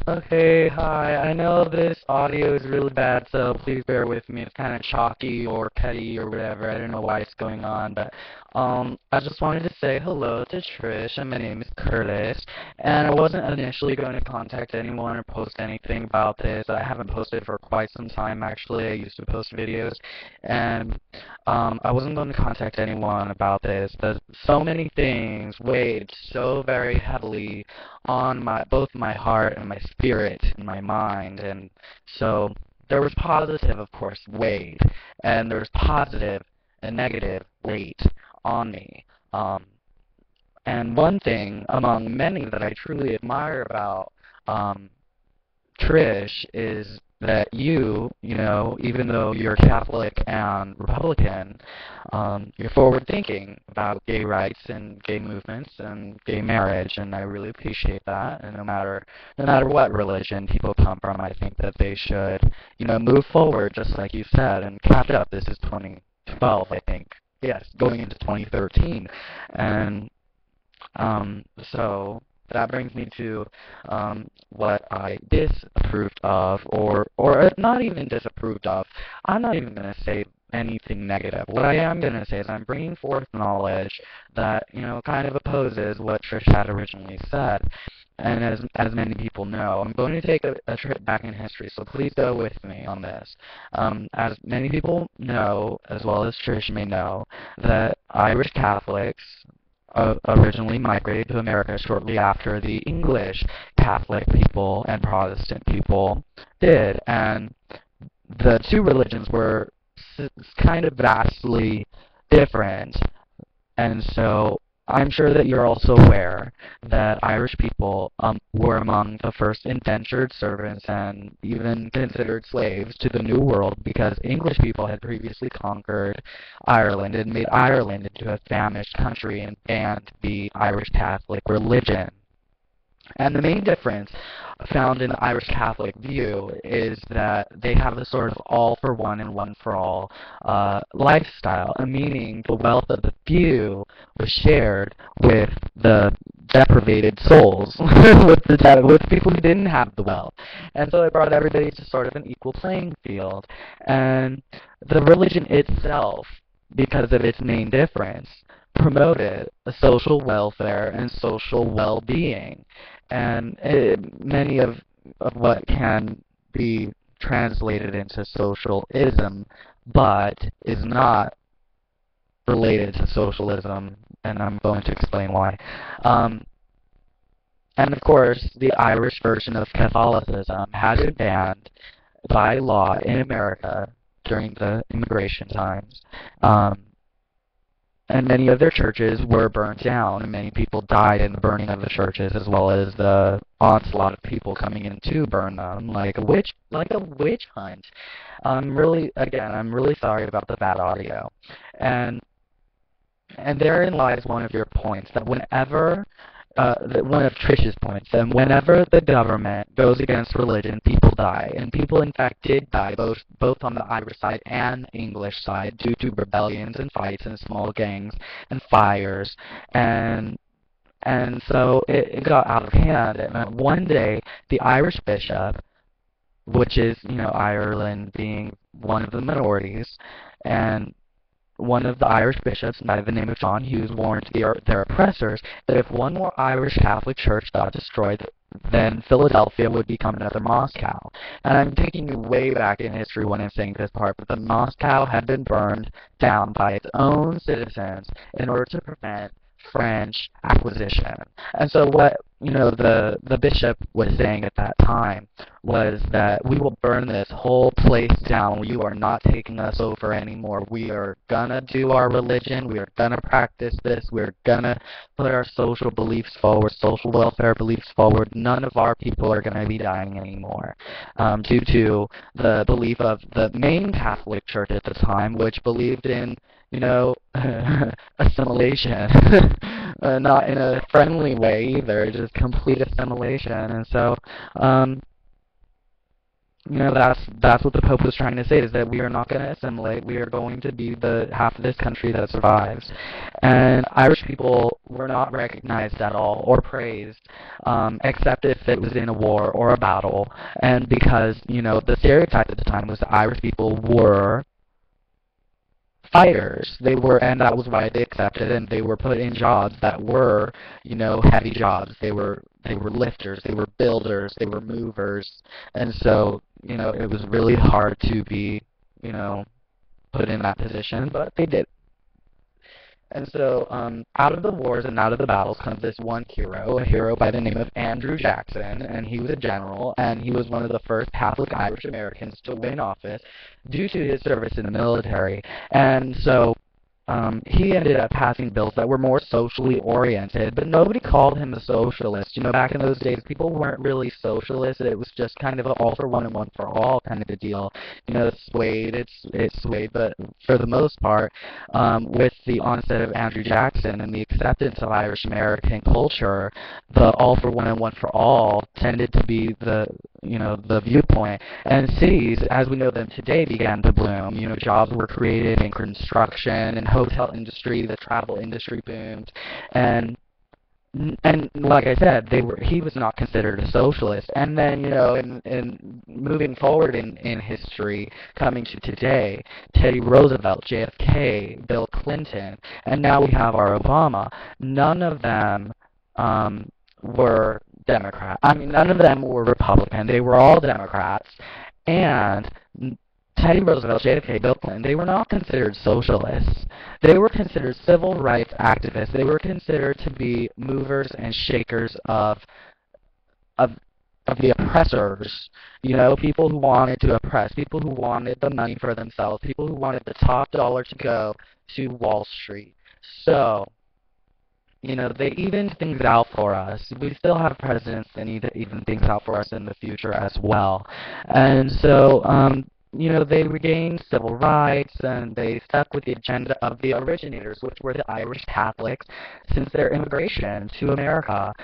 Okay, hi. I know this audio is really bad, so please bear with me. It's kind of chalky or petty or whatever. I don't know why it's going on, but I just wanted to say hello to Trish, and my name is Curtis. And I wasn't initially going to contact anyone or post anything about this. I haven't posted for quite some time, actually. I used to post videos, and I wasn't going to contact anyone about this. But so many things weighed so very heavily on both my heart and my spirit and my mind. And so there was positive, of course, weight, and there was positive and negative weight on me. And one thing among many that I truly admire about Trish is that even though you're Catholic and Republican, you're forward-thinking about gay rights and gay movements and gay marriage, and I really appreciate that. And no matter what religion people come from, I think that they should, move forward, just like you said, and catch up. This is 2012, I think. Yes, going into 2013, and so that brings me to what I disapproved of, or not even disapproved of. I'm not even going to say anything negative. What I am going to say is I'm bringing forth knowledge that, kind of opposes what Trish had originally said. And as many people know, I'm going to take a trip back in history, so please go with me on this. As many people know, as well as Trish may know, that Irish Catholics originally migrated to America shortly after the English Catholic people and Protestant people did. And the two religions were kind of vastly different. And so I'm sure that you're also aware that Irish people were among the first indentured servants and even considered slaves to the New World, because English people had previously conquered Ireland and made Ireland into a famished country and banned the Irish Catholic religion. And the main difference found in the Irish Catholic view is that they have a sort of all-for-one and one-for-all lifestyle, meaning the wealth of the few was shared with the deprivated souls, with people who didn't have the wealth. And so it brought everybody to sort of an equal playing field. And the religion itself, because of its main difference, promoted social welfare and social well-being. And many of what can be translated into socialism, but is not related to socialism, and I'm going to explain why. And of course, the Irish version of Catholicism had been banned by law in America during the immigration times. And many of their churches were burnt down, and many people died in the burning of the churches, as well as the onslaught of people coming in to burn them, like a witch hunt. I'm really sorry about the bad audio. And therein lies one of your points, that one of Trish's points, and whenever the government goes against religion, people die. And people, in fact, did die, both on the Irish side and English side, due to rebellions and fights and small gangs and fires. And so it got out of hand. And one day, the Irish bishop, which is, Ireland being one of the minorities, and one of the Irish bishops by the name of John Hughes warned their oppressors that if one more Irish Catholic church got destroyed, then Philadelphia would become another Moscow. And I'm taking you way back in history when I'm saying this part, but the Moscow had been burned down by its own citizens in order to prevent French acquisition. And so what the bishop was saying at that time was that we will burn this whole place down. You are not taking us over anymore. We are gonna do our religion. We are gonna practice this. We're gonna put our social beliefs forward, social welfare beliefs forward. None of our people are gonna be dying anymore, due to the belief of the main Catholic Church at the time, which believed in assimilation, not in a friendly way either, just complete assimilation. And so You know, that's what the Pope was trying to say, is that we are not going to assimilate. We are going to be the half of this country that survives. And Irish people were not recognized at all or praised, except if it was in a war or a battle. And because, you know, the stereotype at the time was that Irish people were fighters. They were, and that was why they accepted, and they were put in jobs that were, you know, heavy jobs. They were lifters, they were builders, they were movers, and so, you know, it was really hard to be, you know, put in that position, but they did. And so, out of the wars and out of the battles comes this one hero, a hero by the name of Andrew Jackson, and he was a general, and he was one of the first Catholic Irish Americans to win office due to his service in the military. And so, he ended up passing bills that were more socially oriented, but nobody called him a socialist. You know, back in those days, people weren't really socialists. It was just kind of an all for one and one for all kind of a deal. You know, it swayed, but for the most part, with the onset of Andrew Jackson and the acceptance of Irish American culture, the all for one and one for all tended to be the viewpoint. And cities, as we know them today, began to bloom. You know, jobs were created in construction and hotel industry, the travel industry boomed, and like I said, he was not considered a socialist. And then, you know, in moving forward in history, coming to today, Teddy Roosevelt, JFK, Bill Clinton, and now we have our Obama. None of them were Democrat. I mean, none of them were Republican. They were all Democrats. And Teddy Roosevelt, JFK, Bill Clinton, they were not considered socialists. They were considered civil rights activists. They were considered to be movers and shakers of the oppressors. You know, people who wanted to oppress, people who wanted the money for themselves, people who wanted the top dollar to go to Wall Street. So, you know, they evened things out for us. We still have presidents that need to even things out for us in the future as well. And so, you know, they regained civil rights, and they stuck with the agenda of the originators, which were the Irish Catholics, since their immigration to America,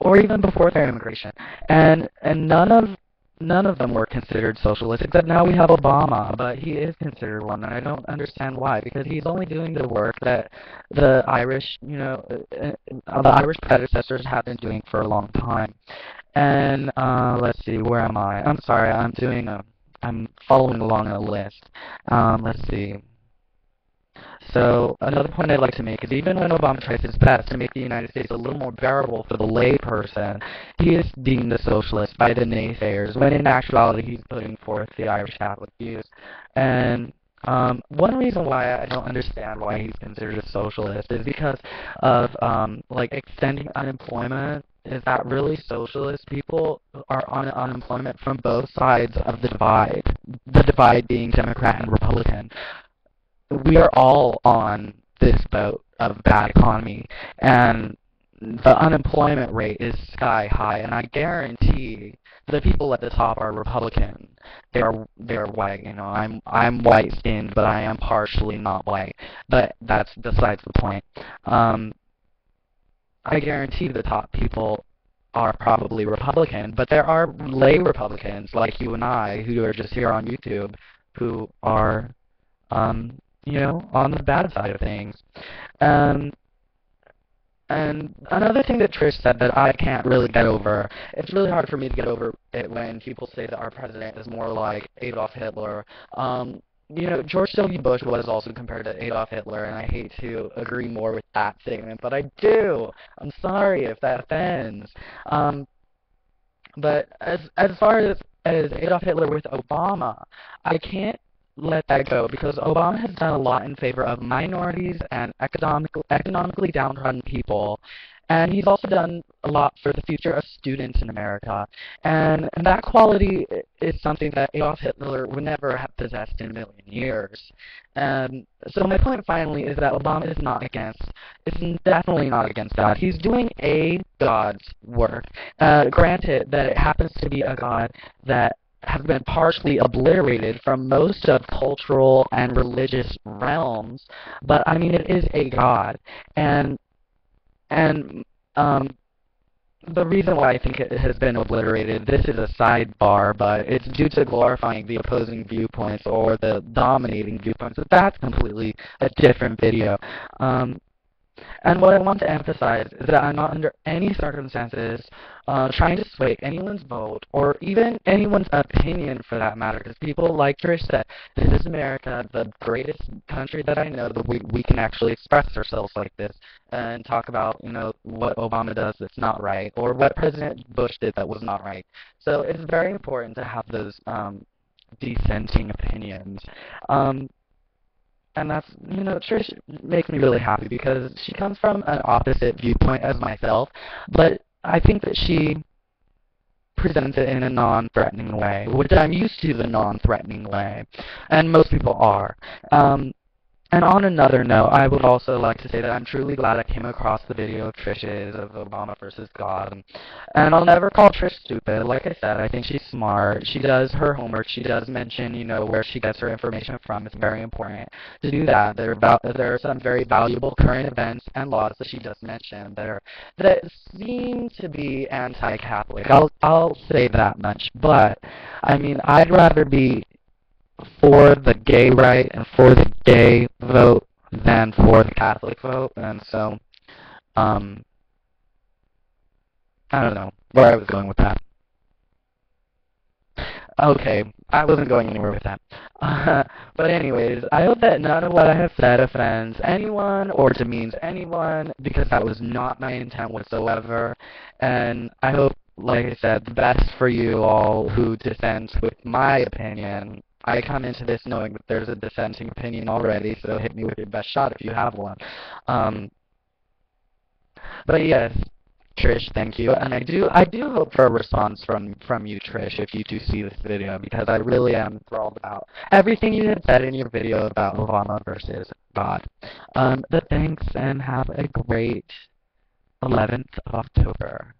or even before their immigration. And none of them were considered socialists, except now we have Obama, but he is considered one, and I don't understand why, because he's only doing the work that the Irish, the Irish predecessors have been doing for a long time. And let's see, where am I? I'm sorry, I'm following along a list. Let's see. So another point I'd like to make is even when Obama tries his best to make the United States a little more bearable for the layperson, he is deemed a socialist by the naysayers, when in actuality he's putting forth the Irish Catholic views. And one reason why I don't understand why he's considered a socialist is because of like extending unemployment. Is that really socialist? People are on unemployment from both sides of the divide being Democrat and Republican. We are all on this boat of bad economy, and the unemployment rate is sky high, and I guarantee the people at the top are Republican. They're white. You know, I'm white skinned, but I am partially not white. But that's besides the point. I guarantee the top people are probably Republican, but there are lay Republicans like you and I who are just here on YouTube who are on the bad side of things. And another thing that Trish said that I can't really get over, it's really hard for me to get over it when people say that our president is more like Adolf Hitler. George W. Bush was also compared to Adolf Hitler, and I hate to agree more with that statement, but I do. I'm sorry if that offends. But as far as Adolf Hitler with Obama, I can't let that go, because Obama has done a lot in favor of minorities and economically downtrodden people, and he's also done a lot for the future of students in America, and that quality is something that Adolf Hitler would never have possessed in a million years. And so my point finally is that Obama is definitely not against God. He's doing a God's work. Granted that it happens to be a God that has been partially obliterated from most of cultural and religious realms, but I mean, it is a God, and the reason why I think it has been obliterated, this is a sidebar, but it's due to glorifying the opposing viewpoints or the dominating viewpoints. But that's completely a different video. Um, and what I want to emphasize is that I'm not under any circumstances trying to sway anyone's vote or even anyone's opinion for that matter. Because people like Trish said, this is America, the greatest country that I know, that we can actually express ourselves like this and talk about, what Obama does that's not right or what President Bush did that was not right. So it's very important to have those dissenting opinions. Um, and that's, Trish makes me really happy because she comes from an opposite viewpoint as myself, but I think that she presents it in a non-threatening way, which I'm used to the non-threatening way, and most people are. And on another note, I would also like to say that I'm truly glad I came across the video of Trish's of Obama versus God. And I'll never call Trish stupid. Like I said, I think she's smart. She does her homework. She does mention, where she gets her information from. It's very important to do that. There are some very valuable current events and laws that she does mention that seem to be anti-Catholic. I'll say that much. But I mean, I'd rather be for the gay right and for the gay vote than for the Catholic vote. And so, um, I don't know where I was going with that. Okay, I wasn't going anywhere with that. But anyways, I hope that none of what I have said offends anyone or demeans anyone, because that was not my intent whatsoever. And I hope, like I said, the best for you all who dissent with my opinion. I come into this knowing that there's a dissenting opinion already, so hit me with your best shot if you have one. Um, but yes, Trish, thank you, and I do hope for a response from you, Trish, if you do see this video, because I really am enthralled about everything you had said in your video about Obama versus God. But thanks, and have a great 11th of October.